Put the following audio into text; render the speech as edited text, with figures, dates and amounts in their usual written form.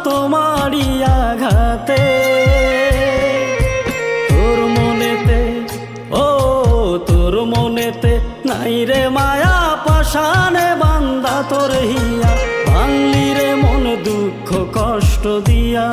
তোমারই আঘাতে। তোর মনেতে, ও তোর মনেতে নাই রে মায়া, পাষাণে বান্ধা তোর হিয়া, ভাঙলি রে মন দুঃখ কষ্ট দিয়া।